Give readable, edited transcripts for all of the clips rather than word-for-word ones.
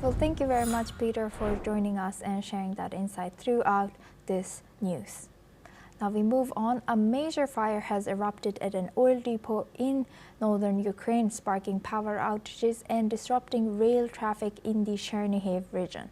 Well, thank you very much, Peter, for joining us and sharing that insight throughout this news. Now we move on. A major fire has erupted at an oil depot in northern Ukraine, sparking power outages and disrupting rail traffic in the Chernihiv region.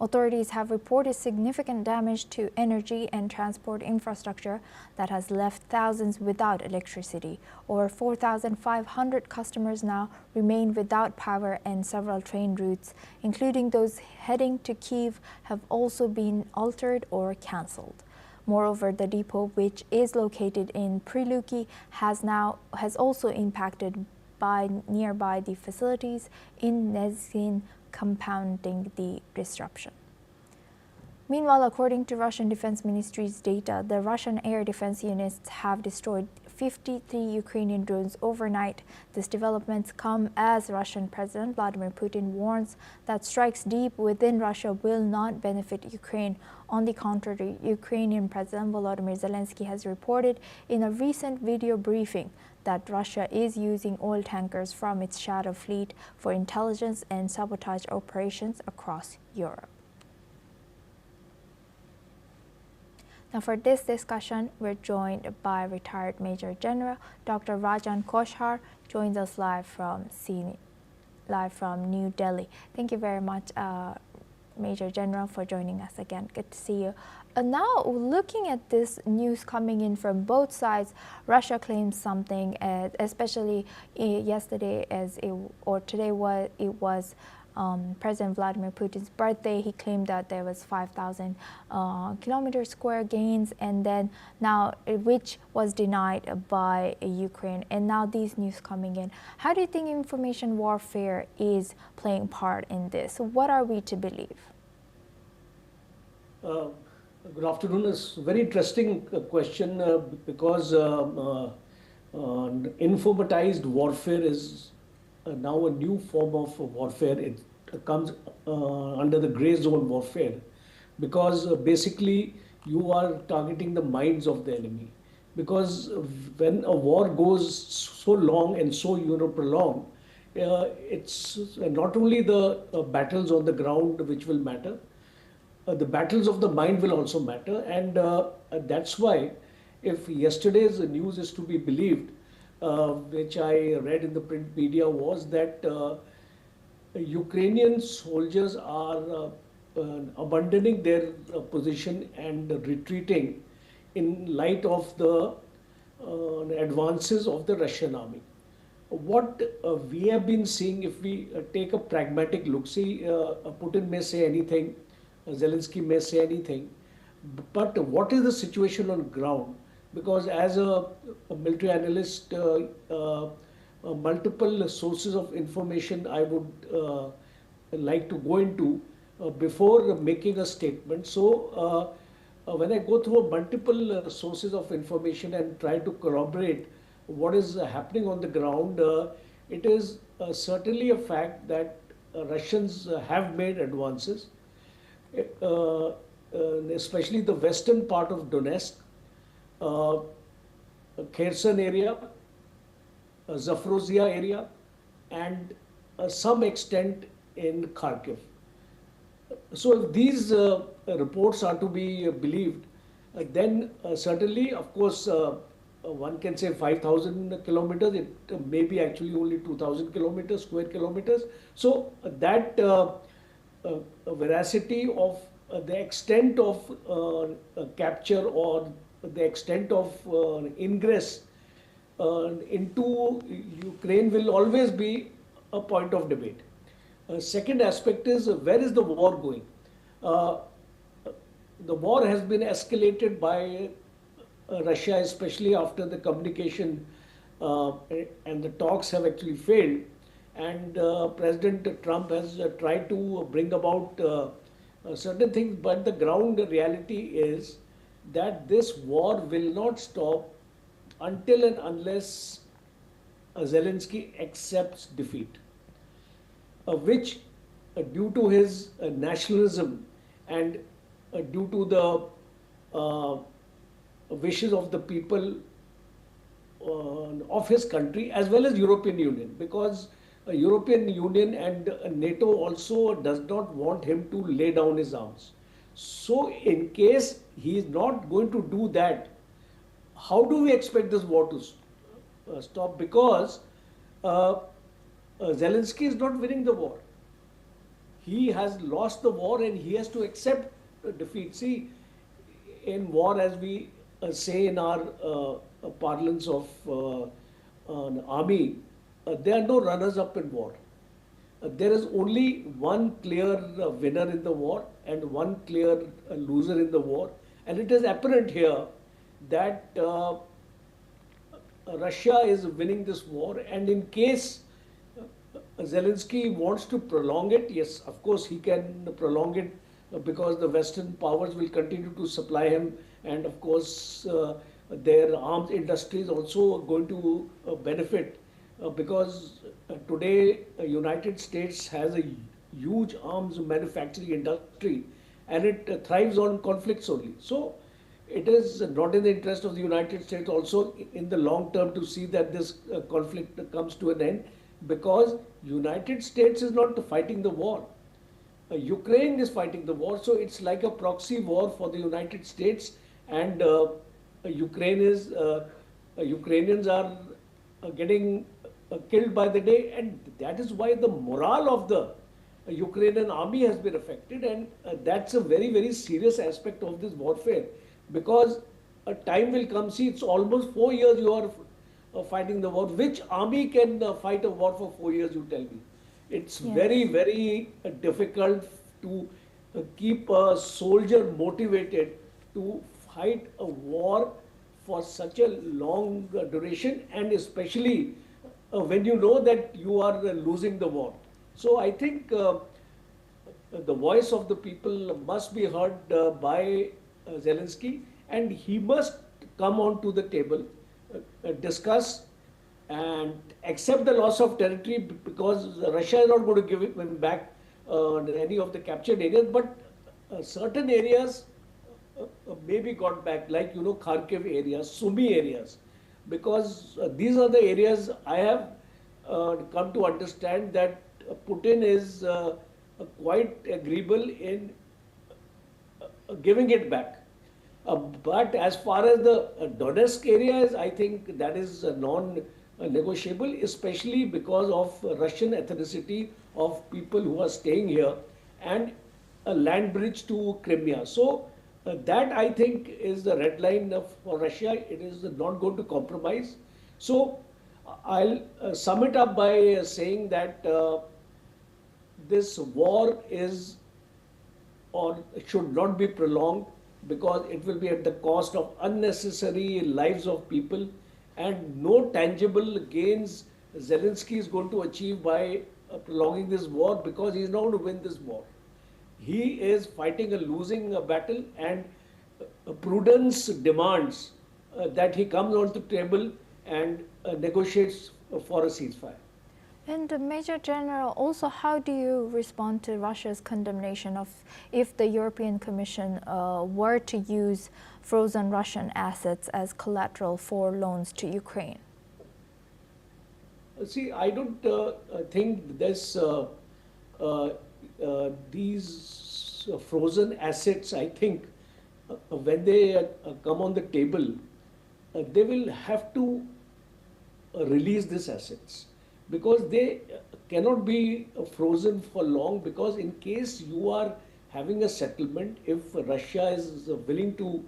Authorities have reported significant damage to energy and transport infrastructure that has left thousands without electricity. Over 4,500 customers now remain without power, and several train routes, including those heading to Kyiv, have also been altered or cancelled. Moreover, the depot, which is located in Priluki, has also impacted by nearby the facilities in Nezhin, compounding the disruption. Meanwhile, according to Russian Defense Ministry's data, the Russian air defense units have destroyed 53 Ukrainian drones overnight. These developments come as Russian President Vladimir Putin warns that strikes deep within Russia will not benefit Ukraine. On the contrary, Ukrainian President Volodymyr Zelensky has reported in a recent video briefing that Russia is using oil tankers from its shadow fleet for intelligence and sabotage operations across Europe. Now, for this discussion, we're joined by retired Major General Dr. Rajan Koshar, joins us live from New Delhi. Thank you very much, Major General, for joining us again. Good to see you. Now, looking at this news coming in from both sides, Russia claims something, especially yesterday or today, it was President Vladimir Putin's birthday. He claimed that there was 5,000 kilometer square gains, and then now, which was denied by Ukraine. And now these news coming in. How do you think information warfare is playing part in this? What are we to believe? Good afternoon. It's a very interesting question because informatized warfare is now a new form of warfare. It comes under the gray zone warfare because basically you are targeting the minds of the enemy. Because when a war goes so long and so prolonged, it's not only the battles on the ground which will matter, the battles of the mind will also matter, and that's why, if yesterday's news is to be believed, which I read in the print media, was that Ukrainian soldiers are abandoning their position and retreating in light of the advances of the Russian army. What we have been seeing, if we take a pragmatic look, see, Putin may say anything, Zelensky may say anything, but what is the situation on ground? Because as a military analyst, multiple sources of information I would like to go into before making a statement. So when I go through multiple sources of information and try to corroborate what is happening on the ground, it is certainly a fact that Russians have made advances, especially the western part of Donetsk, Kherson area, Zaporozhye area, and some extent in Kharkiv. So if these reports are to be believed, then certainly, of course, one can say 5,000 kilometers, it may be actually only 2,000 kilometers, square kilometers. So that veracity of the extent of capture or the extent of ingress into Ukraine will always be a point of debate. Second aspect is, where is the war going? The war has been escalated by Russia, especially after the communication and the talks have actually failed. And President Trump has tried to bring about certain things, but the ground reality is that this war will not stop until and unless Zelensky accepts defeat, which due to his nationalism and due to the wishes of the people of his country as well as European Union, because European Union and NATO also does not want him to lay down his arms. So in case he is not going to do that, how do we expect this war to stop? Because uh, Zelensky is not winning the war. He has lost the war and he has to accept defeat. See, in war, as we say in our parlance of an army, there are no runners up in war. There is only one clear winner in the war and one clear loser in the war. And it is apparent here that Russia is winning this war. And in case Zelensky wants to prolong it, yes, of course he can prolong it because the Western powers will continue to supply him, and of course their arms industry is also going to benefit because today United States has a huge arms manufacturing industry, and it thrives on conflicts only. So it is not in the interest of the United States also in the long term to see that this conflict comes to an end, because United States is not fighting the war. Ukraine is fighting the war, so it's like a proxy war for the United States, and Ukrainians are getting killed by the day, and that is why the morale of the Ukrainian army has been affected, and that's a very, very serious aspect of this warfare, because a time will come. See, it's almost 4 years you are fighting the war. Which army can fight a war for 4 years, you tell me? It's very, Yes. very difficult to keep a soldier motivated to fight a war for such a long duration, and especially when you know that you are losing the war. So I think the voice of the people must be heard by Zelensky, and he must come onto the table, discuss and accept the loss of territory, because Russia is not going to give him back any of the captured areas, but certain areas may be got back, like Kharkiv areas, Sumy areas, because these are the areas I have come to understand that Putin is quite agreeable in giving it back. But as far as the Donetsk area is, I think that is non-negotiable, especially because of Russian ethnicity of people who are staying here and a land bridge to Crimea. So that I think is the red line for Russia. It is not going to compromise. So I'll sum it up by saying that this war is or should not be prolonged, because it will be at the cost of unnecessary lives of people, and no tangible gains Zelensky is going to achieve by prolonging this war, because he is not going to win this war. He is fighting a losing battle, and prudence demands that he comes on the table and negotiates for a ceasefire. And Major General, also, how do you respond to Russia's condemnation of if the European Commission were to use frozen Russian assets as collateral for loans to Ukraine? See, I don't think these frozen assets, I think, when they come on the table, they will have to release these assets, because they cannot be frozen for long, because in case you are having a settlement, if Russia is willing to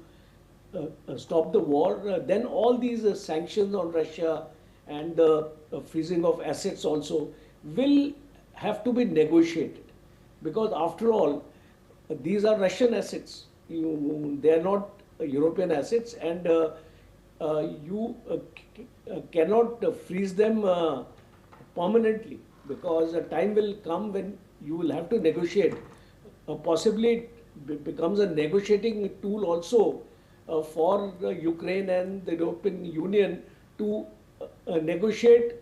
stop the war, then all these sanctions on Russia and the freezing of assets also will have to be negotiated, because after all, these are Russian assets. They are not European assets, and you cannot freeze them permanently, because a time will come when you will have to negotiate. Possibly it becomes a negotiating tool also for Ukraine and the European Union to negotiate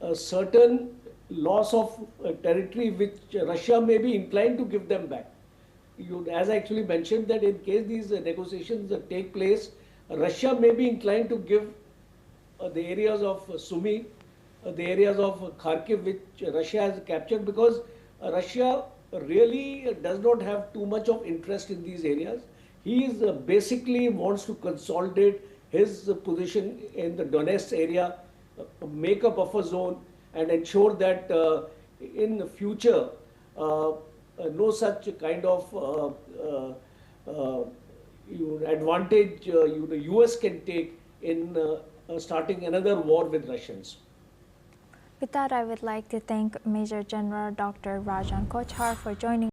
a certain loss of territory which Russia may be inclined to give them back. As I actually mentioned, that in case these negotiations take place, Russia may be inclined to give the areas of Sumy the areas of Kharkiv which Russia has captured, because Russia really does not have too much of interest in these areas. He is basically wants to consolidate his position in the Donetsk area, make a buffer zone, and ensure that in the future no such kind of advantage the US can take in starting another war with Russians. With that, I would like to thank Major General Dr. Rajan Kochhar for joining